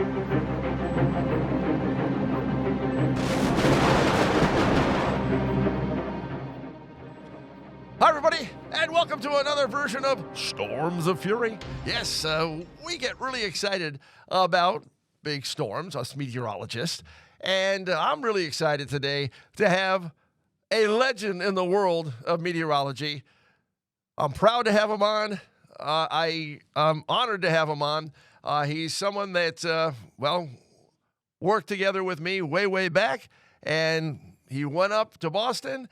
Hi, everybody, and welcome to another version of Storms of Fury. Yes, we get really excited about big storms, us meteorologists, and I'm really excited today to have a legend in the world of meteorology. I'm proud to have him on. I'm honored to have him on. He's someone that, worked together with me way back, and he went up to Boston.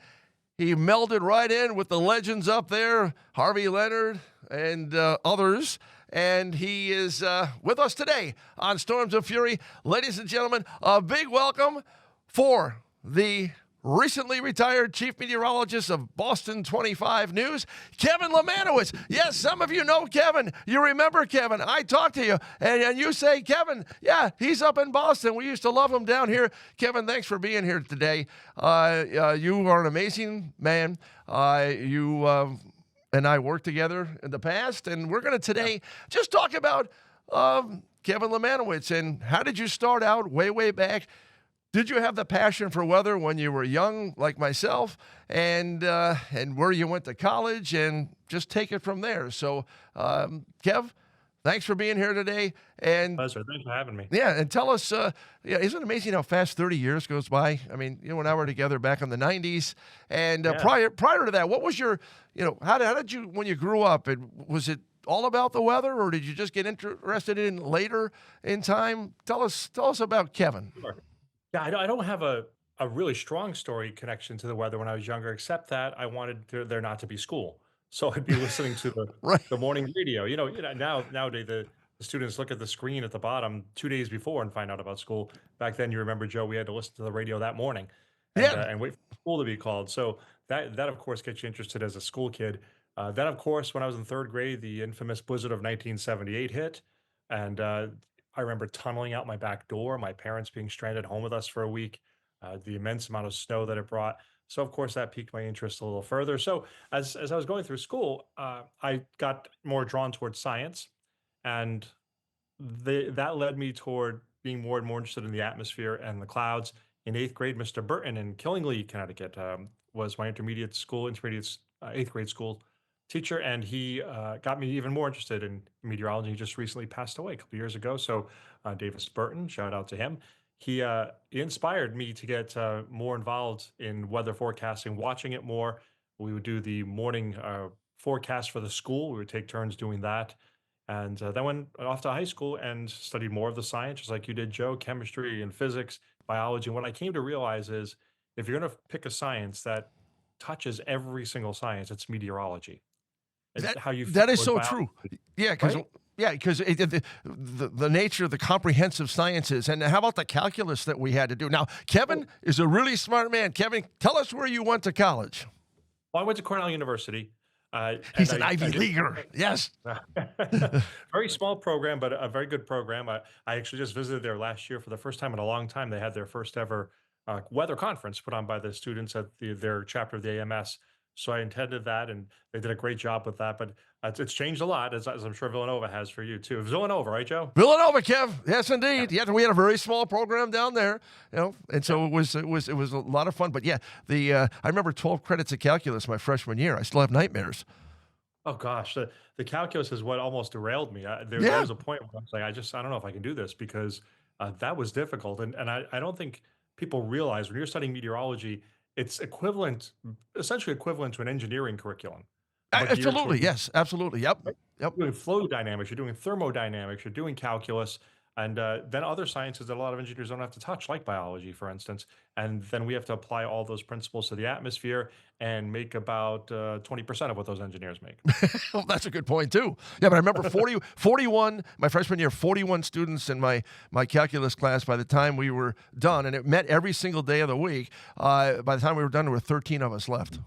He melded right in with the legends up there, Harvey Leonard and others. And he is with us today on Storms of Fury. Ladies and gentlemen, a big welcome for the recently retired chief meteorologist of Boston 25 News, Kevin Lemanowicz. Yes, some of you know Kevin. You remember Kevin. I talked to you, and you say, Kevin, yeah, he's up in Boston. We used to love him down here. Kevin, thanks for being here today. You are an amazing man. You and I worked together in the past, and we're going to today just talk about Kevin Lemanowicz and how did you start out way back? Did you have the passion for weather when you were young, like myself, and where you went to college, and just take it from there? So, Kev, thanks for being here today. And Pleasure. Thanks for having me. yeah, and tell us, isn't it amazing how fast 30 years goes by? I mean, you and I were together back in the 90s, and Yeah. prior to that, what was your, how did you, when you grew up, was it all about the weather, or did you just get interested in later in time? Tell us about Kevin. Sure. Yeah, I don't have a really strong story connection to the weather when I was younger, except that I wanted there not to be school. So I'd be listening to the, Right. the morning radio. Nowadays the students look at the screen at the bottom 2 days before and find out about school. Back then, you remember, Joe, we had to listen to the radio that morning Yeah. and wait for school to be called. So that of course gets you interested as a school kid. Then of course, when I was in third grade, the infamous blizzard of 1978 hit, and I remember tunneling out my back door, my parents being stranded home with us for a week, the immense amount of snow that it brought. So of course that piqued my interest a little further. So as I was going through school, I got more drawn towards science, and that led me toward being more and more interested in the atmosphere and the clouds. In eighth grade, Mr. Burton in Killingly, Connecticut, was my eighth grade school teacher, and he got me even more interested in meteorology. He just recently passed away a couple years ago. So, Davis Burton, shout out to him. He inspired me to get more involved in weather forecasting, watching it more. We would do the morning forecast for the school. We would take turns doing that. And then went off to high school and studied more of the science, just like you did, Joe, chemistry and physics, biology. And what I came to realize is if you're going to pick a science that touches every single science, it's meteorology. And That how you feel that is with so biology, true. Yeah, because right? the nature of the comprehensive sciences, and how about the calculus that we had to do? Now, Kevin is a really smart man. Kevin, tell us where you went to college. Well, I went to Cornell University, and He's an I Ivy did leaguer. Yes. very small program, but a very good program. I actually just visited there last year for the first time in a long time. They had their first ever weather conference put on by the students at their chapter of the AMS. So I attended that, and they did a great job with that. But it's changed a lot, as I'm sure Villanova has for you too. Villanova, right, Joe? Villanova, Kev. Yes, Yeah. indeed. Yeah, we had a very small program down there, and so it was a lot of fun. But yeah, I remember 12 credits of calculus my freshman year. I still have nightmares. Oh gosh, the calculus is what almost derailed me. There Yeah. was a point where I was like, I don't know if I can do this because that was difficult, and I don't think people realize when you're studying meteorology, it's essentially equivalent to an engineering curriculum, but geared toward Absolutely. Yes. Absolutely. Yep. right? Yep. You're doing fluid dynamics, you're doing thermodynamics, you're doing calculus, and then other sciences that a lot of engineers don't have to touch, like biology, for instance. And then we have to apply all those principles to the atmosphere and make about 20% of what those engineers make. Well, that's a good point too. Yeah, but I remember 41, my freshman year, 41 students in my calculus class by the time we were done, and it met every single day of the week. By the time we were done, there were 13 of us left.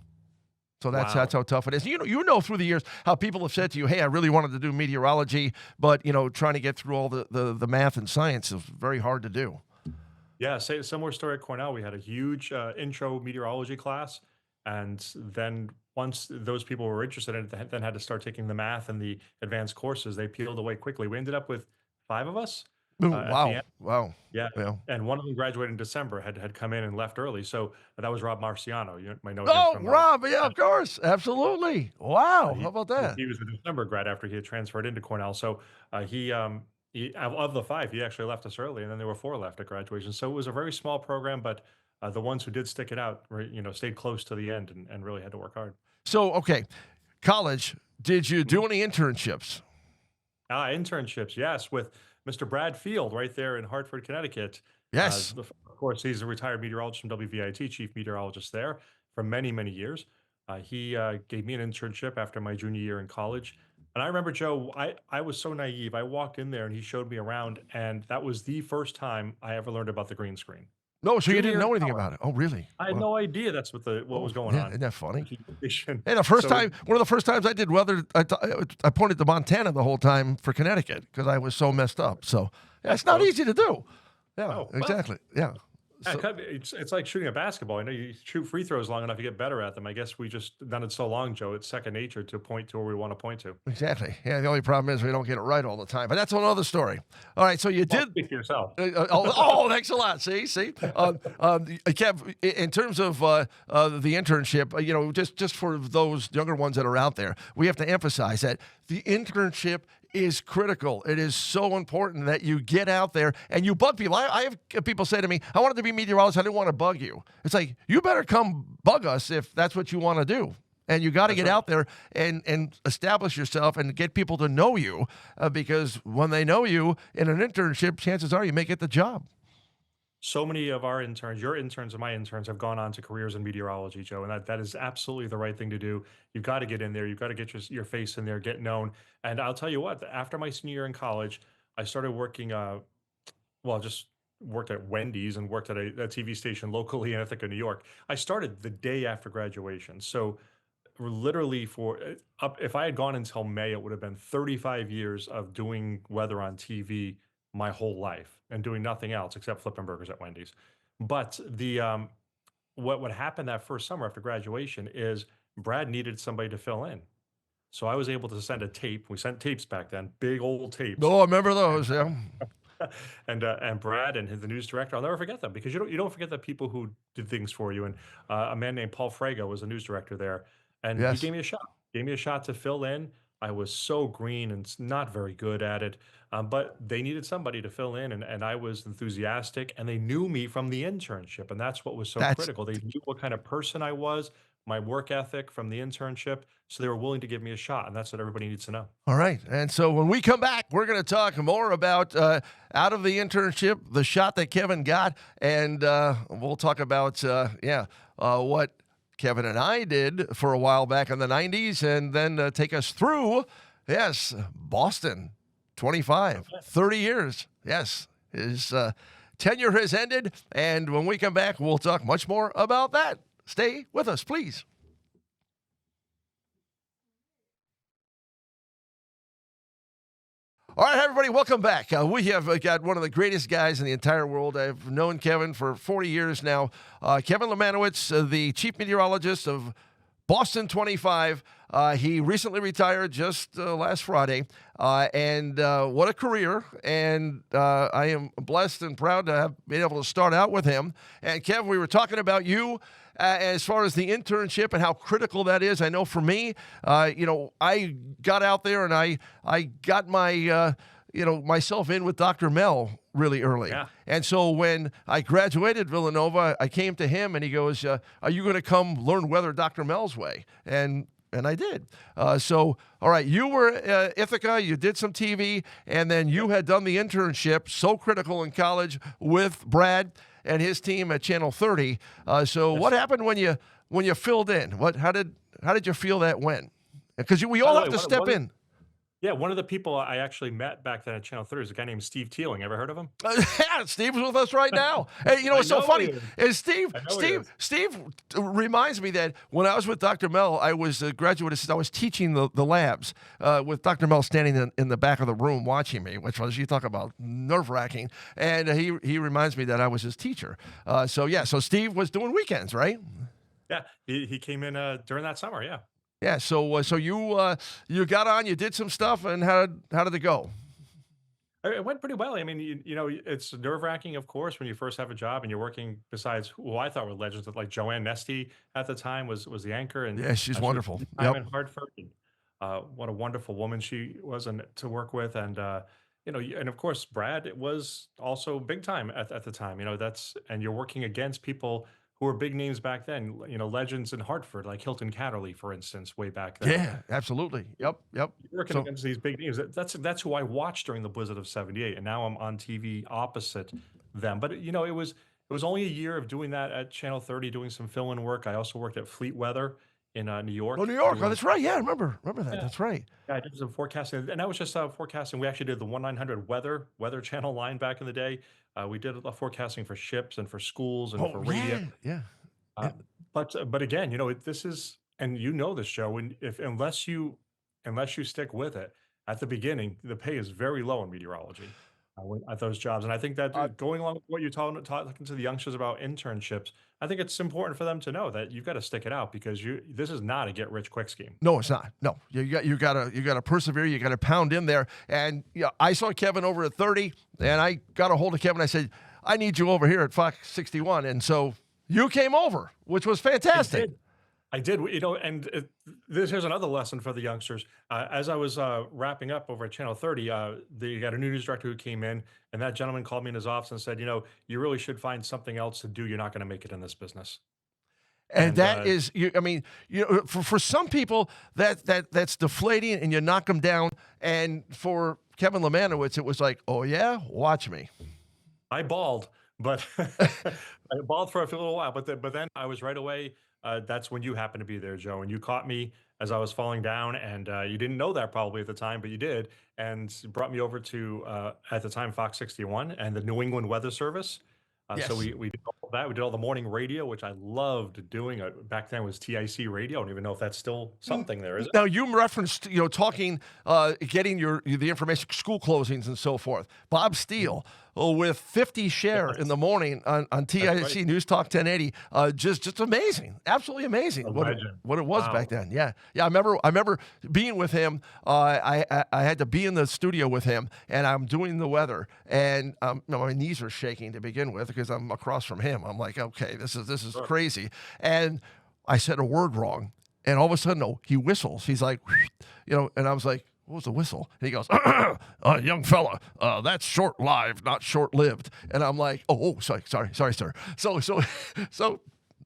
So that's Wow. how tough it is. You know through the years how people have said to you, "Hey, I really wanted to do meteorology, but trying to get through all the math and science is very hard to do." Yeah, say similar story at Cornell. We had a huge intro meteorology class, and then once those people were interested in it, then had to start taking the math and the advanced courses. They peeled away quickly. We ended up with five of us, Ooh, at the wow. end. Wow. Yeah, Yeah. and one of them graduated in December, had come in and left early, so that was Rob Marciano. You might know him Oh, from, Rob, yeah, of course. Absolutely. Wow. How he about that? he was a December grad after he had transferred into Cornell. So he of the five, he actually left us early, and then there were four left at graduation. So it was a very small program, but the ones who did stick it out, stayed close to the end and really had to work hard. So, okay, college, did you Mhm. do any internships? Internships, yes, with Mr. Brad Field right there in Hartford, Connecticut. Yes. Of course, he's a retired meteorologist from WVIT, chief meteorologist there for many, many years. He gave me an internship after my junior year in college. And I remember, Joe, I was so naive. I walked in there and he showed me around, and that was the first time I ever learned about the green screen. No, so you Junior didn't year in know anything college, about it. Oh, really? I had Well, no idea that's what oh, was going yeah, on isn't that funny? with communication. Hey, the first So time, one of the first times I did weather, I pointed to Montana the whole time for Connecticut because I was so messed up. So, yeah, that's it's not close. easy to do. Yeah, Oh, well, exactly. Yeah. yeah, it So, could be. It's like shooting a basketball. I know you shoot free throws long enough, you get better at them. I guess we just done it so long, Joe. It's second nature to point to where we want to point to. exactly. Yeah, the only problem is we don't get it right all the time, but that's another story. All right, so you Well, did. speak for yourself. Thanks a lot. See. Kev, in terms of the internship, just for those younger ones that are out there, we have to emphasize that the internship is critical. It is so important that you get out there and you bug people. I have people say to me, "I wanted to be a meteorologist. I didn't want to bug you." It's like you better come bug us if that's what you want to do. And you got to That's get right. out there and establish yourself and get people to know you because when they know you in an internship, chances are you may get the job. So many of our interns, your interns and my interns, have gone on to careers in meteorology, Joe, and that is absolutely the right thing to do. You've got to get in there. You've got to get your face in there, get known. And I'll tell you what, after my senior year in college, I started working. Just worked at Wendy's and worked at a TV station locally in Ithaca, New York. I started the day after graduation, so literally for up if I had gone until May, it would have been 35 years of doing weather on TV my whole life and doing nothing else except flipping burgers at Wendy's. But the what happened that first summer after graduation is Brad needed somebody to fill in. So I was able to send a tape. We sent tapes back then, big old tapes. Oh, I remember those. Yeah. And Brad and the news director, I'll never forget them because you don't forget the people who did things for you. And a man named Paul Frago was the news director there, and he Yes. gave me a shot to fill in. I was so green and not very good at it, but they needed somebody to fill in, and I was enthusiastic, and they knew me from the internship, and that's what was so That's critical. They knew what kind of person I was, my work ethic from the internship, so they were willing to give me a shot, and that's what everybody needs to know. all right. And so when we come back, we're going to talk more about out of the internship, the shot that Kevin got, and we'll talk about, what Kevin and I did for a while back in the 90s, and then take us through, yes, Boston, 25, 30 years. Yes, his tenure has ended. And when we come back, we'll talk much more about that. Stay with us, please. All right, everybody, welcome back. We have got one of the greatest guys in the entire world. I've known Kevin for 40 years now. Kevin Lemanowicz, the chief meteorologist of Boston 25. He recently retired just last Friday. And what a career. And I am blessed and proud to have been able to start out with him. And Kev, we were talking about you as far as the internship and how critical that is. I know for me, I got out there and I got my myself in with Dr. Mel really early. Yeah. And so when I graduated Villanova, I came to him and he goes, are you going to come learn weather Dr. Mel's way? And I did. All right, you were Ithaca, you did some TV, and then you had done the internship, so critical in college, with Brad and his team at Channel 30. What Yes. happened when you filled in? How did you feel that went? Because we By all the have way, to step in. yeah, one of the people I actually met back then at Channel 30 is a guy named Steve Teeling. Ever heard of him? Yeah, Steve's with us right now. Hey, I it's so know funny. he is. Is Steve, I know he Steve, is. Steve reminds me that when I was with Dr. Mel, I was a graduate assistant. I was teaching the labs with Dr. Mel standing in the back of the room watching me, which was, you talk about nerve-wracking. And he reminds me that I was his teacher. So Steve was doing weekends, right? Yeah, he came in during that summer. Yeah. Yeah, so you got on, you did some stuff, and how did it go? It went pretty well. I mean, it's nerve-wracking, of course, when you first have a job and you're working besides who I thought were legends, like Joanne Nesty at the time was the anchor, and Yeah, she's she was wonderful. time Yep. in Hartford. And, what a wonderful woman she was and to work with, and and of course, Brad was also big time at the time. And you're working against people who were big names back then. Legends in Hartford, like Hilton Catterley, for instance, way back then. Yeah, absolutely. Yep, yep. Working So against these big names. That's who I watched during the blizzard of '78, and now I'm on TV opposite them. But it was only a year of doing that at Channel 30, doing some fill-in work. I also worked at Fleet Weather in New oh, York, New York. Oh, doing that's right. Yeah, I remember that. yeah, That's right. yeah, I did some forecasting, and that was just forecasting. We actually did the 1-900 Weather Channel line back in the day. We did a forecasting for ships and for schools and Oh, for radio. yeah, yeah, Uh, yeah. but again, this is, and this, Joe, and if unless you stick with it at the beginning, the pay is very low in meteorology at those jobs. And I think that Uh, going along with what you're talking to the youngsters about internships, I think it's important for them to know that you've got to stick it out because this is not a get rich quick scheme. no, it's not. No, you gotta persevere. You gotta pound in there. And yeah, I saw Kevin over at 30, and I got a hold of Kevin. I said, I need you over here at Fox 61, and so you came over, which was I fantastic. did. I did, and here's another lesson for the youngsters. As I was wrapping up over at Channel 30, they got a new news director who came in, and that gentleman called me in his office and said, you really should find something else to do. You're not going to make it in this business. And And that is, I mean, for some people that's deflating, and you knock them down. And for Kevin Lemanowicz, it was like, oh yeah, watch me. I bawled, but I bawled for a little while. But then I was right away. That's when you happened to be there, Joe, and you caught me as I was falling down, and you didn't know that probably at the time, but you did, and brought me over to at the time Fox 61 and the New England Weather Service. So Yes. we did all that. We did all the morning radio, which I loved doing. Back then it was TIC radio. I don't even know if that's still something there, is it? Now you referenced, talking, getting the information, school closings and so forth. Bob Steele with 50 share in the morning on That's TIC right. News Talk 1080, just amazing, absolutely amazing. A What it, legend. what it was Wow. back then. Yeah, yeah. I remember being with him. I had to be in the studio with him, and I'm doing the weather, and my knees are shaking to begin with because I'm across from him. I'm like, okay, this is Sure. crazy, and I said a word wrong. And all of a sudden, he whistles. He's like, and I was like, what was the whistle? And he goes, young fella, that's short-lived, not short-lived. And I'm like, sorry, sir. So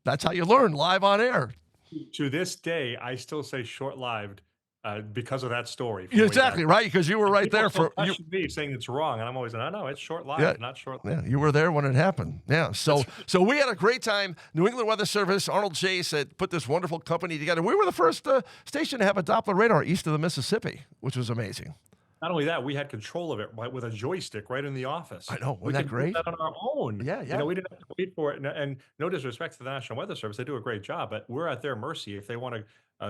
that's how you learn live on air. To this day, I still say short-lived because of that story from You're way back. exactly right, because you were right People there still for you. question me saying it's wrong, and I'm always, no, no, it's Yeah, short-lived, not short-lived. yeah, you were there when it happened. Yeah, so we had a great time. New England Weather Service, Arnold Chase had put this wonderful company together. We were the first station to have a Doppler radar east of the Mississippi, which was amazing. Not only that, we had control of it with a joystick right in the office. I know, We wasn't that could do great? that on our own. Yeah, yeah. We didn't have to wait for it. And no disrespect to the National Weather Service, they do a great job, but we're at their mercy. If they want to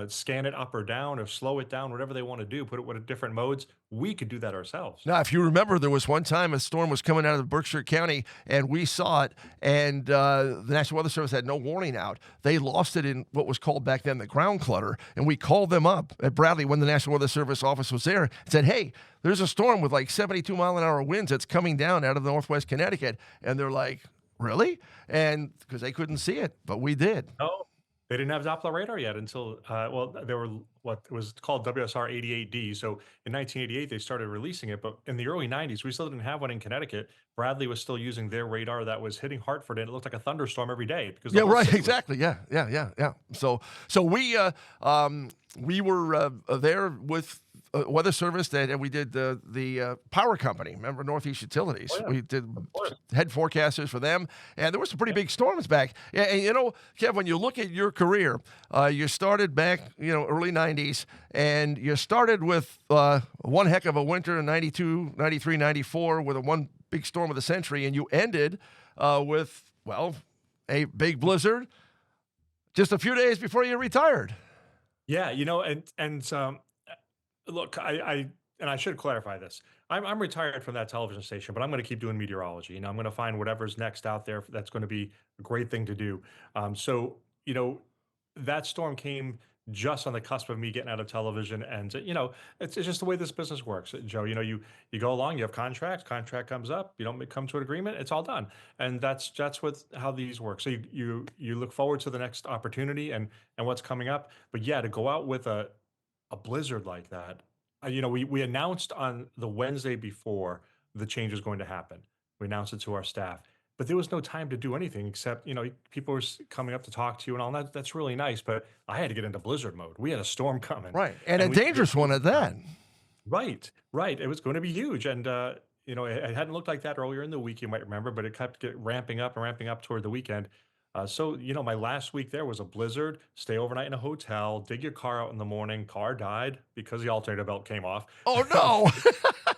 scan it up or down or slow it down, whatever they want to do, put it with different modes, we could do that ourselves. Now, if you remember, there was one time a storm was coming out of Berkshire County, and we saw it, and the National Weather Service had no warning out. They lost it in what was called back then the ground clutter, and we called them up at Bradley when the National Weather Service office was there and said, hey, there's a storm with like 72-mile-an-hour winds that's coming down out of northwest Connecticut. And they're like, really? And because they couldn't see it, but we did. No, they didn't have Doppler radar yet until, well, they were what was called WSR 88D. So in 1988, they started releasing it. But in the early 90s, we still didn't have one in Connecticut. Bradley was still using their radar that was hitting Hartford, and it looked like a thunderstorm every day because the Yeah, whole right. city was. Exactly. Yeah. So we were there with Weather Service, and we did the power company. Remember Northeast Utilities? Oh, yeah, We did of course. head forecasters for them, and there were some pretty big storms back. And Kev, when you look at your career, you started back, early '90s, and you started with one heck of a winter in '92, '93, '94 with a one big storm of the century, and you ended with a big blizzard just a few days before you retired. Yeah, and look, I should clarify this. I'm retired from that television station, but I'm going to keep doing meteorology. I'm going to find whatever's next out there that's going to be a great thing to do. So that storm came just on the cusp of me getting out of television. And it's just the way this business works, Joe. You go along, you have contracts, contract comes up, you don't come to an agreement, it's all done. And that's what how these work. So you look forward to the next opportunity and what's coming up. But yeah, to go out with a blizzard like that, we announced on the Wednesday before the change is going to happen. We announced it to our staff, but there was no time to do anything except, people were coming up to talk to you and all that. That's really nice, but I had to get into blizzard mode. We had a storm coming, Right. And a and we had to dangerous one at that. right, right. It was going to be huge, and it hadn't looked like that earlier in the week. You might remember, but it kept ramping up and ramping up toward the weekend. So my last week there was a blizzard. Stay overnight in a hotel. Dig your car out in the morning. Car died because the alternator belt came off. Oh, no.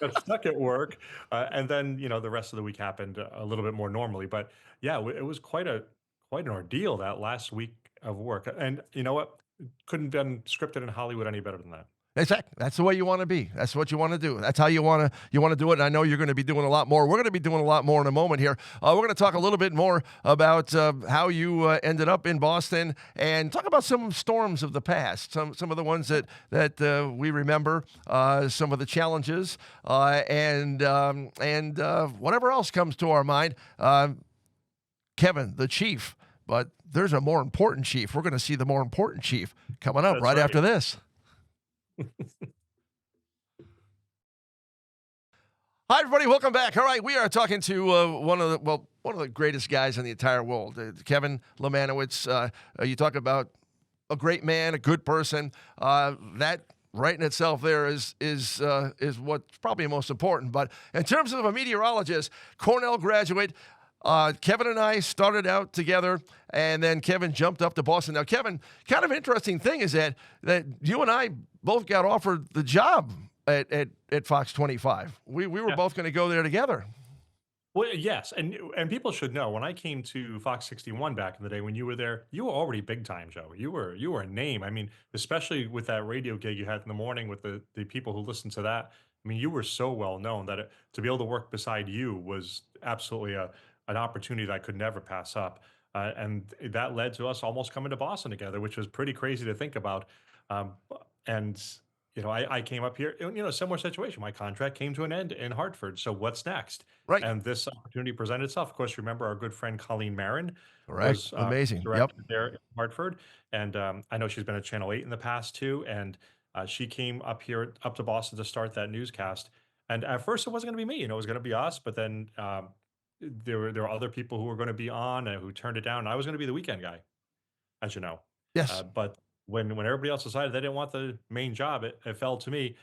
Got stuck at work, and then the rest of the week happened a little bit more normally. But yeah, it was quite an ordeal that last week of work. And you know what? Couldn't been scripted in Hollywood any better than that. Exactly. That's the way you want to be. That's what you want to do. That's how you want to do it. And I know you're going to be doing a lot more. We're going to be doing a lot more in a moment here. We're going to talk a little bit more about how you ended up in Boston and talk about some storms of the past, some of the ones that we remember, some of the challenges, and whatever else comes to our mind. Kevin, the chief, but there's a more important chief. We're going to see the more important chief coming up That's right after this. Hi, everybody. Welcome back. All right, we are talking to one of the greatest guys in the entire world, Kevin Lemanowicz. You talk about a great man, a good person. That right in itself there is what's probably most important. But in terms of a meteorologist, Cornell graduate. Kevin and I started out together, and then Kevin jumped up to Boston. Now, Kevin, kind of interesting thing is that you and I both got offered the job at Fox 25. We were both going to go there together. Well, yes, and people should know when I came to Fox 61 back in the day when you were there, you were already big time, Joe. You were a name. I mean, especially with that radio gig you had in the morning with the people who listened to that. I mean, you were so well known that to be able to work beside you was absolutely an opportunity that I could never pass up. And that led to us almost coming to Boston together, which was pretty crazy to think about. Um, and I came up here, similar situation. My contract came to an end in Hartford. So what's next? Right. And this opportunity presented itself. Of course, remember our good friend Colleen Marin Correct. was Amazing. director Yep. there in Hartford. And I know she's been at Channel 8 in the past too. And she came up here, up to Boston to start that newscast. And at first it wasn't going to be me, it was going to be us. But then there were other people who were going to be on and who turned it down. And I was going to be the weekend guy, as you know. Yes. But when everybody else decided they didn't want the main job, it fell to me.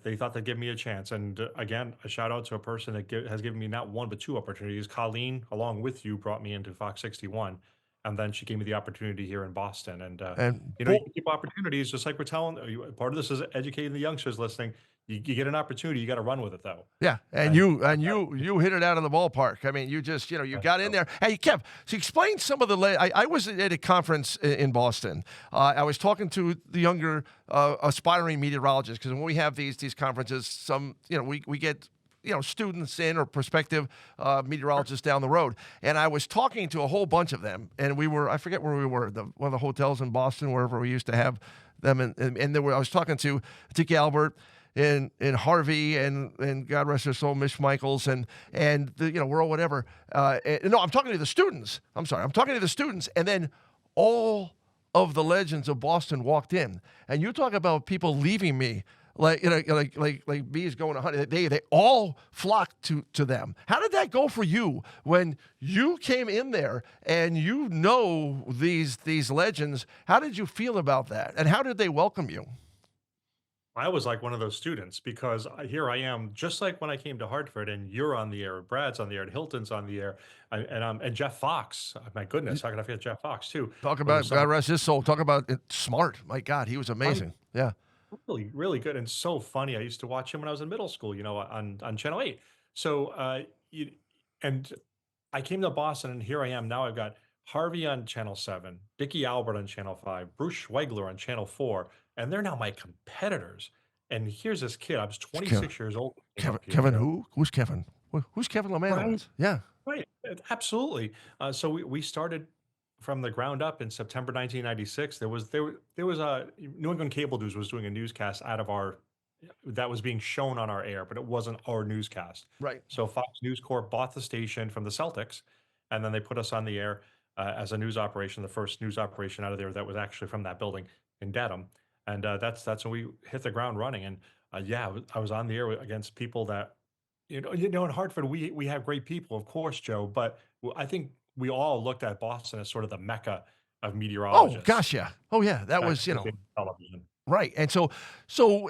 They thought they'd give me a chance. And again, a shout out to a person that has given me not one but two opportunities. Colleen, along with you, brought me into Fox 61, and then she gave me the opportunity here in Boston. And And you keep opportunities, just like we're telling you. Part of this is educating the youngsters listening. You get an opportunity, you got to run with it, though. yeah, and And you hit it out of the ballpark. I mean, you just you got in there. Hey, Kev, so explain some of the. I was at a conference in Boston. I was talking to the younger aspiring meteorologists because when we have these conferences, some we get students in or prospective meteorologists down the road, and I was talking to a whole bunch of them, and I forget where we were, one of the hotels in Boston, wherever we used to have them, and I was talking to Albert. In Harvey and God rest her soul, Mish Michaels and the World whatever. No, I'm talking to the students. I'm sorry, I'm talking to the students, and then all of the legends of Boston walked in, and you talk about people leaving me like bees going to honey. They all flocked to them. How did that go for you when you came in there and these legends? How did you feel about that, and how did they welcome you? I was like one of those students because here I am, just like when I came to Hartford, and you're on the air, Brad's on the air, and Hilton's on the air, and Jeff Fox. My goodness, how can I forget Jeff Fox too? Talk Was a about summer God rest his soul. Talk about smart. My God, he was right, amazing. Yeah. really, really good and so funny. I used to watch him when I was in middle school, on Channel 8. So and I came to Boston, and here I am now. I've got Harvey on Channel 7, Dickie Albert on Channel 5, Bruce Schweigler on Channel 4, and they're now my competitors. And here's this kid. I was Kevin, 26 years old. When I came Kevin, up here, Kevin Joe. who? Who's Kevin? Who's Kevin Right, Lemanowitz? Yeah. right, absolutely. So we started from the ground up in September 1996. There was a New England Cable News was doing a newscast out of our that was being shown on our air, but it wasn't our newscast. Right. So Fox News Corp bought the station from the Celtics, and then they put us on the air as a news operation, the first news operation out of there that was actually from that building in Dedham, and that's when we hit the ground running. And yeah, I was on the air against people that in Hartford we have great people, of course, Joe, but I think we all looked at Boston as sort of the mecca of Oh meteorologists gosh, yeah. Oh yeah. That back was, in the day of television. right. And so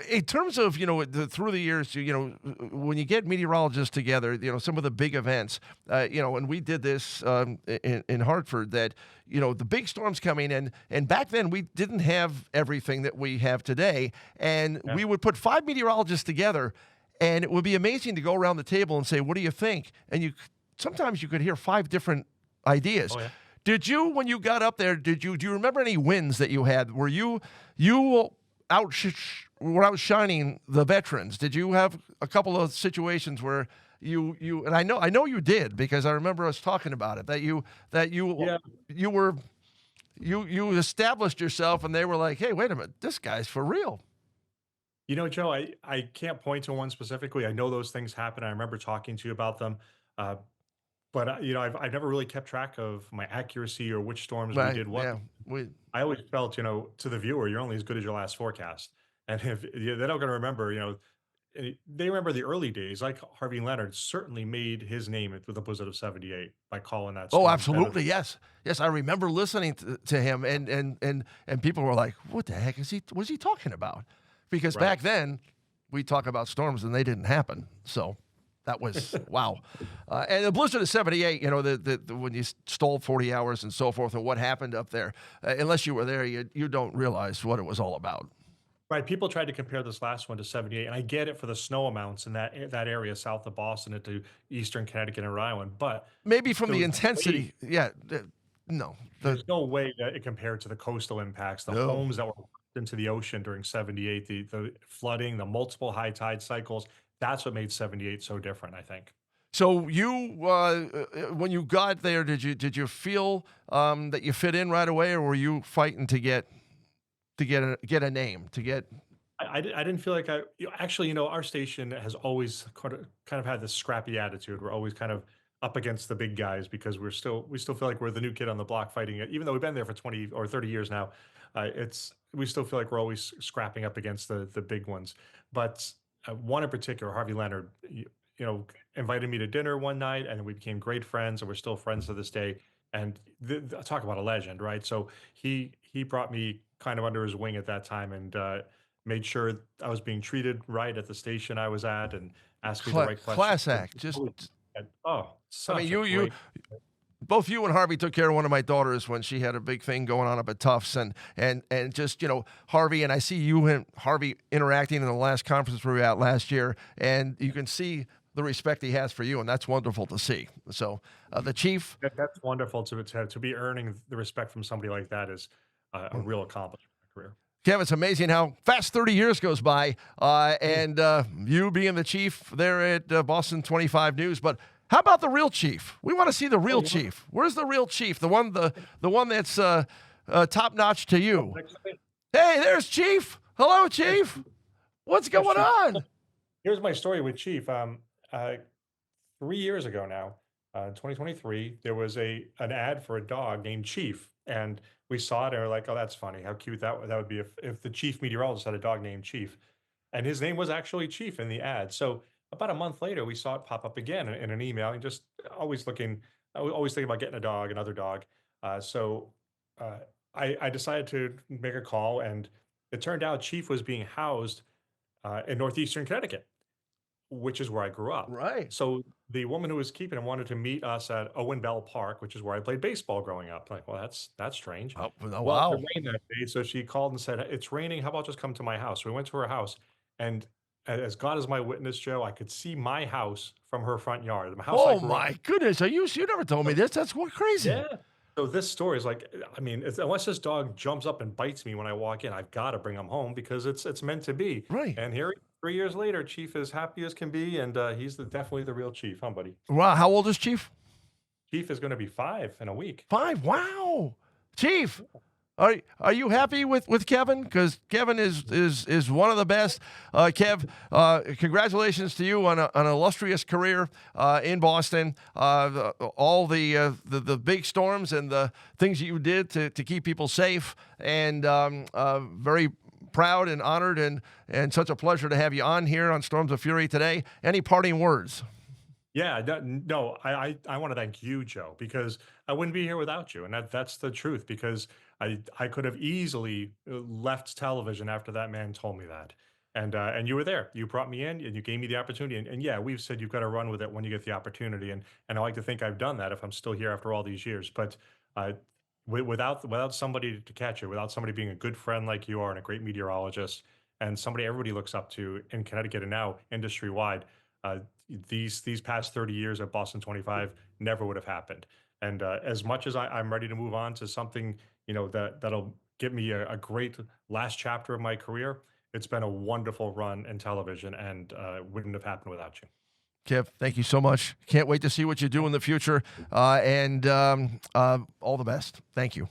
in terms of, through the years, when you get meteorologists together, some of the big events, and we did this in Hartford that, the big storms coming in, and back then we didn't have everything that we have today. And Yeah. we would put 5 meteorologists together, and it would be amazing to go around the table and say, what do you think? And sometimes you could hear 5 different ideas. Oh yeah. Did you, when you got up there, do you remember any wins that you had? Were you were outshining the veterans? Did you have a couple of situations where you and I know you did, because I remember us talking about it, that you Yeah. you established yourself and they were like, hey, wait a minute, this guy's for real. Joe, I can't point to one specifically. I know those things happen. I remember talking to you about them. Uh, but I've never really kept track of my accuracy or which storms we Right. did what. Yeah. We I always felt, to the viewer, you're only as good as your last forecast. And if they're not going to remember, they remember the early days, like Harvey Leonard certainly made his name with the Blizzard of '78 by calling that Oh, storm. And absolutely. Yes. Yes, I remember listening to him, and people were like, what the heck was he talking about? Because right. back then we talk about storms and they didn't happen. So that was wow. And the blizzard of '78, when you stole 40 hours and so forth, and what happened up there, unless you were there, you don't realize what it was all about. Right. People tried to compare this last one to '78, and I get it for the snow amounts in that area south of Boston into eastern Connecticut and Rhode Island, but Maybe from there the was no way, intensity. Yeah. No. there's no way that it compared to the coastal impacts, the No. homes that were washed into the ocean during '78, the flooding, the multiple high tide cycles. That's what made '78 so different, I think. So when you got there, did you feel that you fit in right away, or were you fighting to get a name to get? I didn't feel like actually, our station has always kind of had this scrappy attitude. We're always kind of up against the big guys because we still feel like we're the new kid on the block fighting it, even though we've been there for 20 or 30 years now. It's we still feel like we're always scrapping up against the big ones. But one in particular, Harvey Leonard, invited me to dinner one night, and we became great friends, and we're still friends to this day. And talk about a legend, right? So he brought me kind of under his wing at that time, and made sure I was being treated right at the station I was at, and asked me the right questions. Class act. Oh, I mean, such a you great. both you and Harvey took care of one of my daughters when she had a big thing going on up at Tufts, and just Harvey, and I see you and Harvey interacting in the last conference we were at last year, and you can see the respect he has for you, and that's wonderful to see. So the chief. That's wonderful to be earning the respect from somebody like that is a real accomplishment in my career. Kevin, it's amazing how fast 30 years goes by, and you being the chief there at Boston 25 News. But how about the real chief? We want to see the real chief. Where's the real chief? The one that's top notch to you. Hey, there's Chief. Hello, Chief. What's going on? Here's my story with Chief. 3 years ago now, 2023, there was an ad for a dog named Chief, and we saw it and we're like, "Oh, that's funny. How cute that would be if the chief meteorologist had a dog named Chief," and his name was actually Chief in the ad. So about a month later, we saw it pop up again in an email, and just always thinking about getting a dog, another dog. So uh, I decided to make a call, and it turned out Chief was being housed in northeastern Connecticut, which is where I grew up. Right. So the woman who was keeping him wanted to meet us at Owen Bell Park, which is where I played baseball growing up. Like, well, that's strange. Oh, Well, wow. it rained that day, so she called and said, "It's raining. How about just come to my house?" So we went to her house, and as God is my witness, Joe, I could see my house from her front yard. The house I Oh grew up my goodness! You never told me in. this. That's what crazy. Yeah. So this story is like, I mean, unless this dog jumps up and bites me when I walk in, I've got to bring him home because it's meant to be. Right. And here, 3 years later, Chief is happy as can be, and he's definitely the real Chief, huh, buddy? Wow. How old is Chief? Chief is going to be 5 in a week. 5. Wow. Chief, are you happy with Kevin? Because Kevin is one of the best. Kev, congratulations to you on an illustrious career in Boston. All the big storms and the things that you did to keep people safe, and very proud and honored and such a pleasure to have you on here on Storms of Fury today. Any parting words? Yeah, no, I want to thank you, Joe, because I wouldn't be here without you, and that's the truth. Because I could have easily left television after that man told me that, and you were there. You brought me in, and you gave me the opportunity. And yeah, we've said you've got to run with it when you get the opportunity, and I like to think I've done that if I'm still here after all these years. But uh, without somebody to catch it, without somebody being a good friend like you are and a great meteorologist, and somebody everybody looks up to in Connecticut and now industry wide. Uh, these past 30 years at Boston 25 never would have happened. And as much as I'm ready to move on to something, that'll give me a great last chapter of my career, it's been a wonderful run in television, and wouldn't have happened without you. Kev, thank you so much. Can't wait to see what you do in the future, and all the best. Thank you.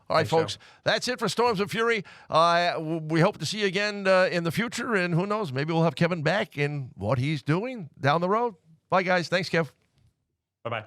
All right, Thanks, Joe. folks, that's it for Storms of Fury. We hope to see you again in the future, and who knows, maybe we'll have Kevin back in what he's doing down the road. Bye, guys. Thanks, Kev. Bye bye.